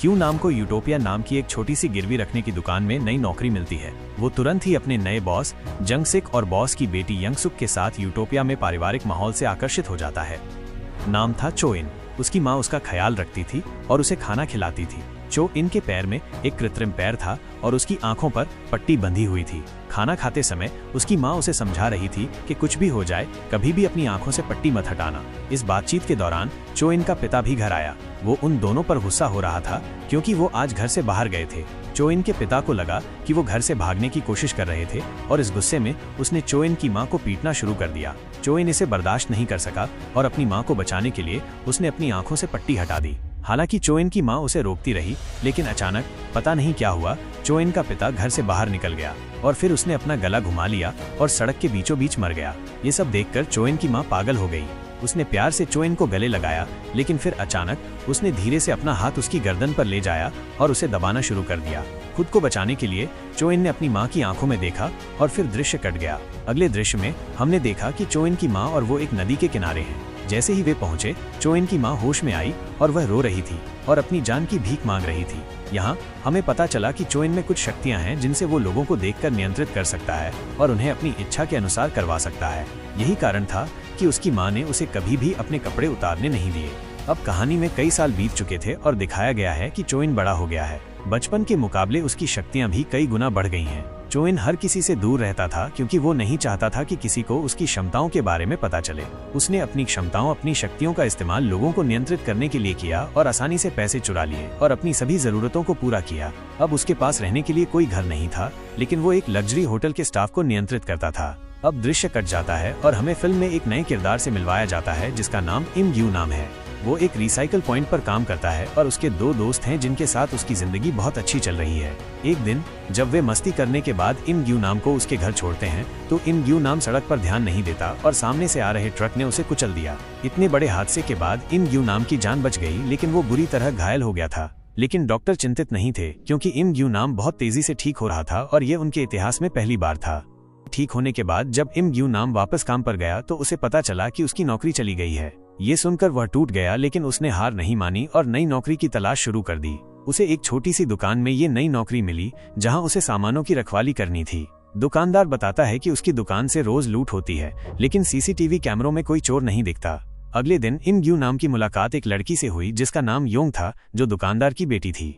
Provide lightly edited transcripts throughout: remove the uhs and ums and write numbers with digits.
Q नाम को utopia नाम की एक छोटी सी गिरवी रखने की दुकान में नई नौकरी मिलती है। वो तुरंत ही अपने नए बॉस जंगसिक और बॉस की बेटी यंगसुक के साथ यूटोपिया में पारिवारिक माहौल से आकर्षित हो जाता है। नाम था चोइन। उसकी माँ उसका ख्याल रखती थी और उसे खाना खिलाती थी। चोइन के पैर में एक कृत्रिम पैर था और उसकी आंखों पर पट्टी बंधी हुई थी। खाना खाते समय उसकी माँ उसे समझा रही थी कि कुछ भी हो जाए, कभी भी अपनी आंखों से पट्टी मत हटाना। इस बातचीत के दौरान चोइन का पिता भी घर आया। वो उन दोनों पर गुस्सा हो रहा था क्योंकि वो आज घर से बाहर गए थे। चोइन के पिता को लगा कि वो घर से भागने की कोशिश कर रहे थे और इस गुस्से में उसने चोइन की मां को पीटना शुरू कर दिया। चोइन इसे बर्दाश्त नहीं कर सका और अपनी मां को बचाने के लिए उसने अपनी आंखों से पट्टी हटा दी। हालांकि चोइन की मां उसे रोकती रही, लेकिन अचानक पता नहीं क्या हुआ, चोइन का पिता घर से बाहर निकल गया और फिर उसने अपना गला घुमा लिया और सड़क के बीचों बीच मर गया। ये सब देखकर चोइन की मां पागल हो गई। उसने प्यार से चोइन को गले लगाया, लेकिन फिर अचानक उसने धीरे से अपना हाथ उसकी गर्दन पर ले जाया और उसे दबाना शुरू कर दिया। खुद को बचाने के लिए चोइन ने अपनी मां की आंखों में देखा और फिर दृश्य कट गया। अगले दृश्य में हमने देखा कि चोइन की मां और वो एक नदी के किनारे हैं। जैसे ही वे पहुंचे, चोइन की मां होश में आई और वह रो रही थी और अपनी जान की भीख मांग रही थी। यहाँ हमें पता चला कि चोइन में कुछ शक्तियां हैं जिनसे वो लोगों को देखकर नियंत्रित कर सकता है और उन्हें अपनी इच्छा के अनुसार करवा सकता है। यही कारण था कि उसकी मां ने उसे कभी भी अपने कपड़े उतारने नहीं दिए। अब कहानी में कई साल बीत चुके थे और दिखाया गया है कि चोइन बड़ा हो गया है। बचपन के मुकाबले उसकी शक्तियां भी कई गुना बढ़ गई हैं। चोइन हर किसी से दूर रहता था क्योंकि वो नहीं चाहता था कि किसी को उसकी क्षमताओं के बारे में पता चले। उसने अपनी क्षमताओं, अपनी शक्तियों का इस्तेमाल लोगों को नियंत्रित करने के लिए किया और आसानी से पैसे चुरा लिए और अपनी सभी जरूरतों को पूरा किया। अब उसके पास रहने के लिए कोई घर नहीं था, लेकिन वो एक लग्जरी होटल के स्टाफ को नियंत्रित करता था। अब दृश्य कट जाता है और हमें फिल्म में एक नए किरदार से मिलवाया जाता है जिसका नाम इमग्यू नाम है। वो एक रिसाइकल पॉइंट पर काम करता है और उसके दो दोस्त हैं जिनके साथ उसकी जिंदगी बहुत अच्छी चल रही है। एक दिन जब वे मस्ती करने के बाद इमग्यू नाम को उसके घर छोड़ते हैं तो इमग्यू नाम सड़क पर ध्यान नहीं देता और सामने से आ रहे ट्रक ने उसे कुचल दिया। इतने बड़े हादसे के बाद इमग्यू नाम की जान बच गई, लेकिन वो बुरी तरह घायल हो गया था। लेकिन डॉक्टर चिंतित नहीं थे क्योंकि इमग्यू नाम बहुत तेजी से ठीक हो रहा था और ये उनके इतिहास में पहली बार था। ठीक होने के बाद जब इमग्यू नाम वापस काम पर गया तो उसे पता चला कि उसकी नौकरी चली गई है। ये सुनकर वह टूट गया, लेकिन उसने हार नहीं मानी और नई नौकरी की तलाश शुरू कर दी। उसे एक छोटी सी दुकान में ये नई नौकरी मिली जहां उसे सामानों की रखवाली करनी थी। दुकानदार बताता है कि उसकी दुकान से रोज लूट होती है, लेकिन सीसीटीवी कैमरों में कोई चोर नहीं दिखता। अगले दिन इमग्यू नाम की मुलाकात एक लड़की से हुई जिसका नाम योंग था, जो दुकानदार की बेटी थी।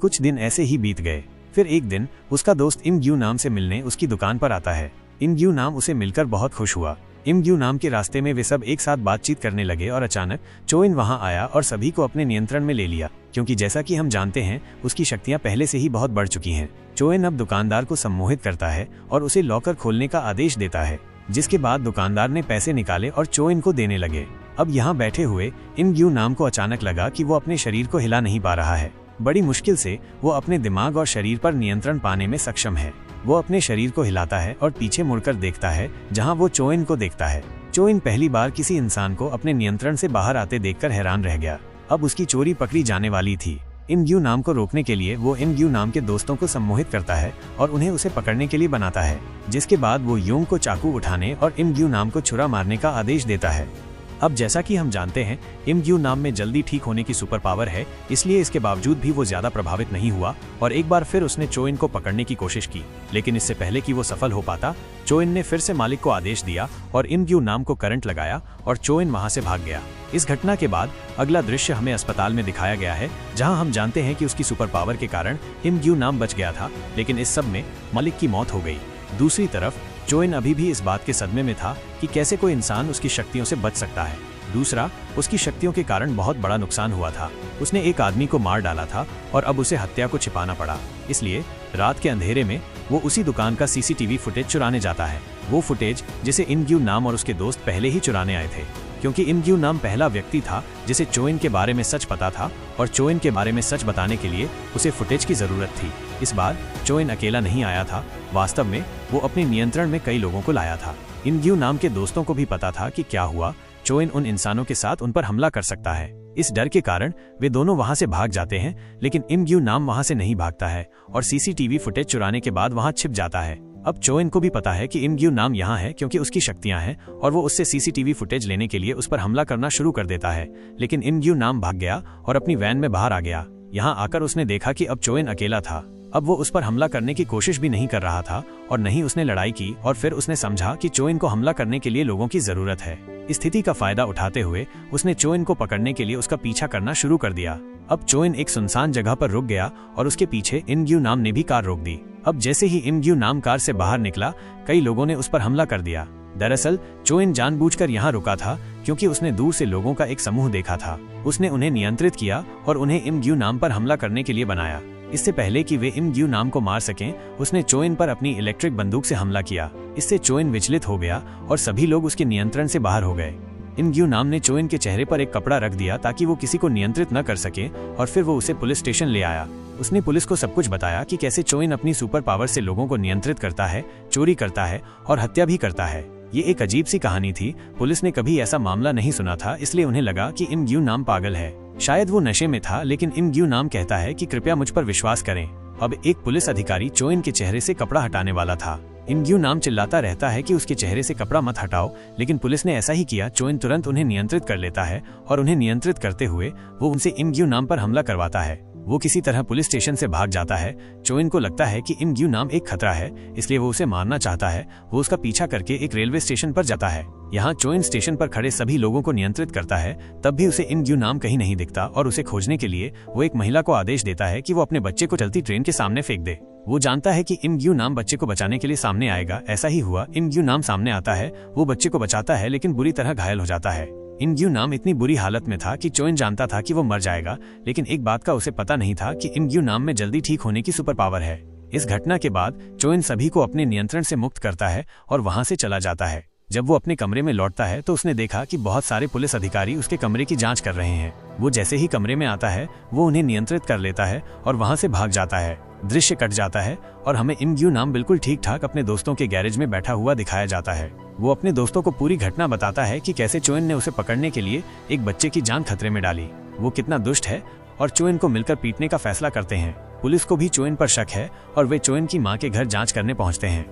कुछ दिन ऐसे ही बीत गए। फिर एक दिन उसका दोस्त इमग्यू नाम से मिलने उसकी दुकान पर आता है। इमग्यू नाम उसे मिलकर बहुत खुश हुआ। इमग्यू नाम के रास्ते में वे सब एक साथ बातचीत करने लगे और अचानक चोइन वहां आया और सभी को अपने नियंत्रण में ले लिया, क्योंकि जैसा कि हम जानते हैं उसकी शक्तियां पहले से ही बहुत बढ़ चुकी हैं। चोइन अब दुकानदार को सम्मोहित करता है और उसे लॉकर खोलने का आदेश देता है, जिसके बाद दुकानदार ने पैसे निकाले और चोइन को देने लगे। अब यहाँ बैठे हुए इमग्यू नाम को अचानक लगा कि वो अपने शरीर को हिला नहीं पा रहा है। बड़ी मुश्किल से वो अपने दिमाग और शरीर पर नियंत्रण पाने में सक्षम है। वो अपने शरीर को हिलाता है और पीछे मुड़कर देखता है जहां वो चोइन को देखता है। चोइन पहली बार किसी इंसान को अपने नियंत्रण से बाहर आते देखकर हैरान रह गया। अब उसकी चोरी पकड़ी जाने वाली थी। इमग्यू नाम को रोकने के लिए वो इमग्यू नाम के दोस्तों को सम्मोहित करता है और उन्हें उसे पकड़ने के लिए बनाता है, जिसके बाद वो योंग को चाकू उठाने और इमग्यू नाम को छुरा मारने का आदेश देता है। अब जैसा कि हम जानते हैं इमग्यू नाम में जल्दी ठीक होने की सुपर पावर है, इसलिए इसके बावजूद भी वो ज्यादा प्रभावित नहीं हुआ और एक बार फिर उसने चोइन को पकड़ने की कोशिश की। लेकिन इससे पहले कि वो सफल हो पाता, चोइन ने फिर से मालिक को आदेश दिया और इमग्यू नाम को करंट लगाया और चोइन वहां से भाग गया। इस घटना के बाद अगला दृश्य हमें अस्पताल में दिखाया गया है, जहाँ हम जानते हैं कि उसकी सुपर पावर के कारण इमग्यू नाम बच गया था, लेकिन इस सब में मालिक की मौत हो गई। दूसरी तरफ चोइन अभी भी इस बात के सदमे में था कि कैसे कोई इंसान उसकी शक्तियों से बच सकता है। दूसरा, उसकी शक्तियों के कारण बहुत बड़ा नुकसान हुआ था। उसने एक आदमी को मार डाला था और अब उसे हत्या को छिपाना पड़ा। इसलिए रात के अंधेरे में वो उसी दुकान का सीसीटीवी फुटेज चुराने जाता है। वो फुटेज जिसे इमग्यू नाम और उसके दोस्त पहले ही चुराने आए थे, क्योंकि इमग्यू नाम पहला व्यक्ति था जिसे चोइन के बारे में सच पता था और चोइन के बारे में सच बताने के लिए उसे फुटेज की जरूरत थी। इस बार चोइन अकेला नहीं आया था, वास्तव में वो अपने नियंत्रण में कई लोगों को लाया था। इमग्यू नाम के दोस्तों को भी पता था कि क्या हुआ, चोइन उन इंसानों के साथ उन पर हमला कर सकता है। इस डर के कारण वे दोनों वहां से भाग जाते हैं, लेकिन इमग्यू नाम वहां से नहीं भागता है और सीसीटीवी फुटेज चुराने के बाद वहां छिप जाता है। अब चोइन को भी पता है कि इमग्यू नाम यहाँ है क्योंकि उसकी शक्तियां हैं और वो उससे सीसीटीवी फुटेज लेने के लिए उस पर हमला करना शुरू कर देता है, लेकिन इमग्यू नाम भाग गया और अपनी वैन में बाहर आ गया। यहाँ आकर उसने देखा कि अब चोइन अकेला था। अब वो उस पर हमला करने की कोशिश भी नहीं कर रहा था और नहीं उसने लड़ाई की, और फिर उसने समझा कि चोइन को हमला करने के लिए लोगों की जरूरत है। स्थिति का फायदा उठाते हुए उसने चोइन को पकड़ने के लिए उसका पीछा करना शुरू कर दिया। अब चोइन एक सुनसान जगह पर रुक गया और उसके पीछे इमग्यू नाम ने भी कार रोक दी। अब जैसे ही इमग्यू नाम कार से बाहर निकला, कई लोगों ने उस पर हमला कर दिया। दरअसल चोइन जानबूझकर यहाँ रुका था क्योंकि उसने दूर से लोगों का एक समूह देखा था। उसने उन्हें नियंत्रित किया और उन्हें इमग्यू नाम पर हमला करने के लिए बनाया। इससे पहले कि वे इमग्यू नाम को मार सकें, उसने चोइन पर अपनी इलेक्ट्रिक बंदूक से हमला किया। इससे चोइन विचलित हो गया और सभी लोग उसके नियंत्रण से बाहर हो गए। इमग्यू नाम ने चोइन के चेहरे पर एक कपड़ा रख दिया ताकि वो किसी को नियंत्रित न कर सके, और फिर वो उसे पुलिस स्टेशन ले आया। उसने पुलिस को सब कुछ बताया कि कैसे चोइन अपनी सुपर पावर से लोगों को नियंत्रित करता है, चोरी करता है और हत्या भी करता है। ये एक अजीब सी कहानी थी। पुलिस ने कभी ऐसा मामला नहीं सुना था, इसलिए उन्हें लगा कि इमग्यू नाम पागल है। शायद वो नशे में था, लेकिन इमग्यू नाम कहता है कि कृपया मुझ पर विश्वास करें। अब एक पुलिस अधिकारी चोइन के चेहरे से कपड़ा हटाने वाला था। इमग्यू नाम चिल्लाता रहता है कि उसके चेहरे से कपड़ा मत हटाओ, लेकिन पुलिस ने ऐसा ही किया। चोइन तुरंत उन्हें नियंत्रित कर लेता है और उन्हें नियंत्रित करते हुए वो उनसे इमग्यू नाम पर हमला करवाता है। वो किसी तरह पुलिस स्टेशन से भाग जाता है। चोइन को लगता है कि इमग्यू नाम एक खतरा है, इसलिए वो उसे मारना चाहता है। वो उसका पीछा करके एक रेलवे स्टेशन पर जाता है। यहाँ चोइन स्टेशन पर खड़े सभी लोगों को नियंत्रित करता है। तब भी उसे इमग्यू नाम कहीं नहीं दिखता और उसे खोजने के लिए वो एक महिला को आदेश देता है कि वो अपने बच्चे को चलती ट्रेन के सामने फेंक दे। वो जानता है कि इमग्यू नाम बच्चे को बचाने के लिए सामने आएगा। ऐसा ही हुआ। इमग्यू नाम सामने आता है। वो बच्चे को बचाता है, लेकिन बुरी तरह घायल हो जाता है। इमग्यू नाम इतनी बुरी हालत में था कि चोइन जानता था कि वो मर जाएगा, लेकिन एक बात का उसे पता नहीं था कि इमग्यू नाम में जल्दी ठीक होने की सुपर पावर है। इस घटना के बाद चोइन सभी को अपने नियंत्रण से मुक्त करता है और वहां से चला जाता है। जब वो अपने कमरे में लौटता है तो उसने देखा कि बहुत सारे पुलिस अधिकारी उसके कमरे की जांच कर रहे हैं। वो जैसे ही कमरे में आता है, वो उन्हें नियंत्रित कर लेता है और वहां से भाग जाता है। दृश्य कट जाता है और हमें इमग्यू नाम बिल्कुल ठीक ठाक अपने दोस्तों के गैरेज में बैठा हुआ दिखाया जाता है। वो अपने दोस्तों को पूरी घटना बताता है कि कैसे चोइन ने उसे पकड़ने के लिए एक बच्चे की जान खतरे में डाली। वो कितना दुष्ट है, और चोइन को मिलकर पीटने का फैसला करते हैं। पुलिस को भी चोइन पर शक है और वे चोइन की मां के घर जांच करने पहुंचते हैं।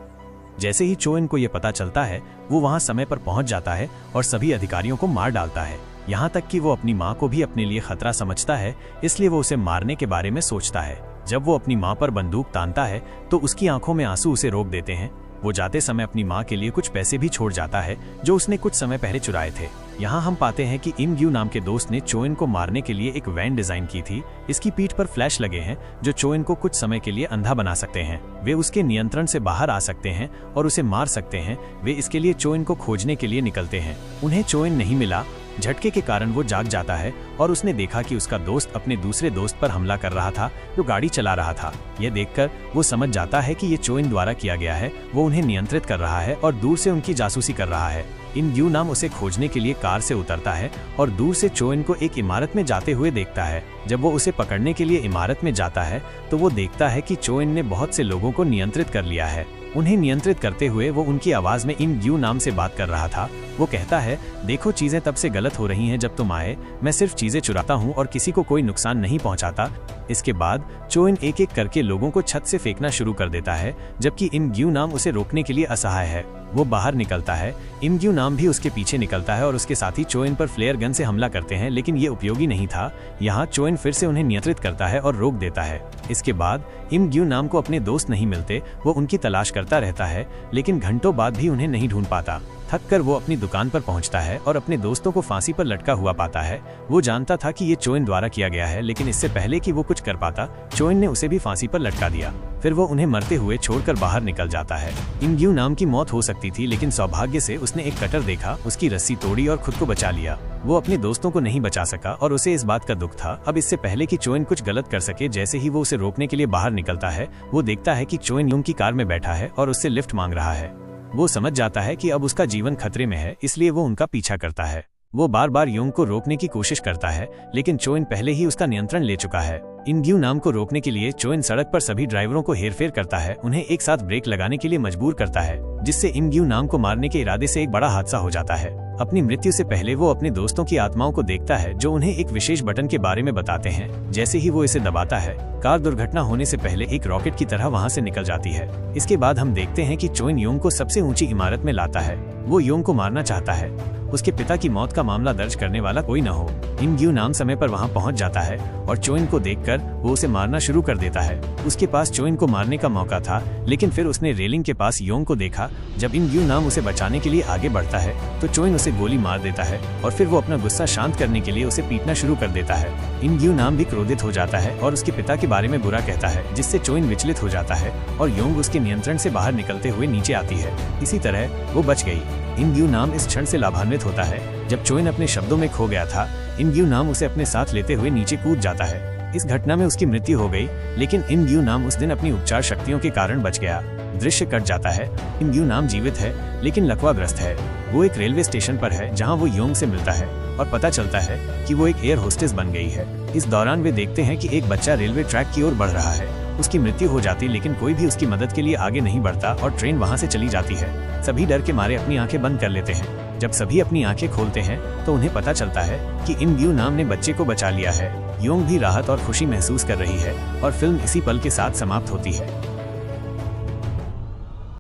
जैसे ही चोइन को ये पता चलता है, वो वहां समय पर पहुंच जाता है और सभी अधिकारियों को मार डालता है। यहाँ तक कि वो अपनी माँ को भी अपने लिए खतरा समझता है, इसलिए वो उसे मारने के बारे में सोचता है। जब वो अपनी माँ पर बंदूक तानता है तो उसकी आंखों में आंसू उसे रोक देते हैं। वो जाते समय अपनी माँ के लिए कुछ पैसे भी छोड़ जाता है जो उसने कुछ समय पहले चुराए थे। यहाँ हम पाते हैं कि इमग्यू नाम के दोस्त ने चोइन को मारने के लिए एक वैन डिजाइन की थी। इसकी पीठ पर फ्लैश लगे हैं जो चोइन को कुछ समय के लिए अंधा बना सकते हैं। वे उसके नियंत्रण से बाहर आ सकते हैं और उसे मार सकते हैं। वे इसके लिए चोइन को खोजने के लिए निकलते हैं। उन्हें चोइन नहीं मिला। झटके के कारण वो जाग जाता है और उसने देखा कि उसका दोस्त अपने दूसरे दोस्त पर हमला कर रहा था जो गाड़ी चला रहा था। यह देखकर वो समझ जाता है कि ये चोइन द्वारा किया गया है। वो उन्हें नियंत्रित कर रहा है और दूर से उनकी जासूसी कर रहा है। इमग्यू नाम उसे खोजने के लिए कार से उतरता है और दूर से चोइन को एक इमारत में जाते हुए देखता है। जब वो उसे पकड़ने के लिए इमारत में जाता है तो वो देखता है कि चोइन ने बहुत से लोगों को नियंत्रित कर लिया है। उन्हें नियंत्रित करते हुए वो उनकी आवाज में इमग्यू नाम से बात कर रहा था। वो कहता है, देखो चीजें तब से गलत हो रही हैं जब तुम आए। मैं सिर्फ चीजें चुराता हूँ और किसी को कोई नुकसान नहीं पहुँचाता। इसके बाद चोइन एक एक करके लोगों को छत से फेंकना शुरू कर देता है, जबकि इमग्यू नाम उसे रोकने के लिए असहाय है। वो बाहर निकलता है। इमग्यू नाम भी उसके पीछे निकलता है और उसके साथी चोइन पर फ्लेयर गन से हमला करते हैं, लेकिन ये उपयोगी नहीं था। यहाँ चोइन फिर से उन्हें नियंत्रित करता है और रोक देता है। इसके बाद इमग्यू नाम को अपने दोस्त नहीं मिलते। वो उनकी तलाश करता रहता है, लेकिन घंटों बाद भी उन्हें नहीं ढूंढ पाता। थक कर वो अपनी दुकान पर पहुंचता है और अपने दोस्तों को फांसी पर लटका हुआ पाता है। वो जानता था कि ये चोइन द्वारा किया गया है, लेकिन इससे पहले कि वो कुछ कर पाता, चोइन ने उसे भी फांसी पर लटका दिया। फिर वो उन्हें मरते हुए छोड़कर बाहर निकल जाता है। इमग्यू नाम की मौत हो सकती थी, लेकिन सौभाग्य से उसने एक कटर देखा, उसकी रस्सी तोड़ी और खुद को बचा लिया। वो अपने दोस्तों को नहीं बचा सका और उसे इस बात का दुख था। अब इससे पहले कि चोइन कुछ गलत कर सके, जैसे ही वो उसे रोकने के लिए बाहर निकलता है, वो देखता है कि चोइन यूंग की कार में बैठा है और उससे लिफ्ट मांग रहा है। वो समझ जाता है कि अब उसका जीवन खतरे में है, इसलिए वो उनका पीछा करता है। वो बार बार यूंग को रोकने की कोशिश करता है, लेकिन चोइन पहले ही उसका नियंत्रण ले चुका है। इमग्यू नाम को रोकने के लिए चोइन सड़क पर सभी ड्राइवरों को हेरफेर करता है, उन्हें एक साथ ब्रेक लगाने के लिए मजबूर करता है, जिससे इमग्यू नाम को मारने के इरादे से एक बड़ा हादसा हो जाता है। अपनी मृत्यु से पहले वो अपने दोस्तों की आत्माओं को देखता है जो उन्हें एक विशेष बटन के बारे में बताते हैं। जैसे ही वो इसे दबाता है, कार दुर्घटना होने से पहले एक रॉकेट की तरह वहां से निकल जाती है। इसके बाद हम देखते हैं कि चोइन यूंग को सबसे ऊंची इमारत में लाता है। वो योंग को मारना चाहता है। उसके पिता की मौत का मामला दर्ज करने वाला कोई न हो। इन ग्यू नाम समय पर वहां पहुंच जाता है और चोइन को देखकर वो उसे मारना शुरू कर देता है। उसके पास चोइन को मारने का मौका था, लेकिन फिर उसने रेलिंग के पास योंग को देखा। जब इन ग्यू नाम उसे बचाने के लिए आगे बढ़ता है तो चोइन उसे गोली मार देता है और फिर वो अपना गुस्सा शांत करने के लिए उसे पीटना शुरू कर देता है। इन ग्यू नाम भी क्रोधित हो जाता है और उसके पिता के बारे में बुरा कहता है, जिससे चोइन विचलित हो जाता है और योंग उसके नियंत्रण से बाहर निकलते हुए नीचे आती है। इसी तरह वो बच गई। इन ग्यू नाम इस क्षण से लाभान्वित होता है जब चोइन अपने शब्दों में खो गया था। इन ग्यू नाम उसे अपने साथ लेते हुए नीचे कूद जाता है। इस घटना में उसकी मृत्यु हो गई, लेकिन इन ग्यू नाम उस दिन अपनी उपचार शक्तियों के कारण बच गया। दृश्य कट जाता है। इन ग्यू नाम जीवित है, लेकिन लकवाग्रस्त है। वो एक रेलवे स्टेशन पर है जहाँ वो योंग से मिलता है और पता चलता है कि वो एक एयर होस्टेस बन गई है। इस दौरान वे देखते हैं कि एक बच्चा रेलवे ट्रैक की ओर बढ़ रहा है। उसकी मृत्यु हो जाती, लेकिन कोई भी उसकी मदद के लिए आगे नहीं बढ़ता और ट्रेन वहां से चली जाती है। सभी डर के मारे अपनी आंखें बंद कर लेते हैं। जब सभी अपनी आंखें खोलते हैं तो उन्हें पता चलता है कि इन ग्यू नाम ने बच्चे को बचा लिया है। योंग भी राहत और खुशी महसूस कर रही है और फिल्म इसी पल के साथ समाप्त होती है।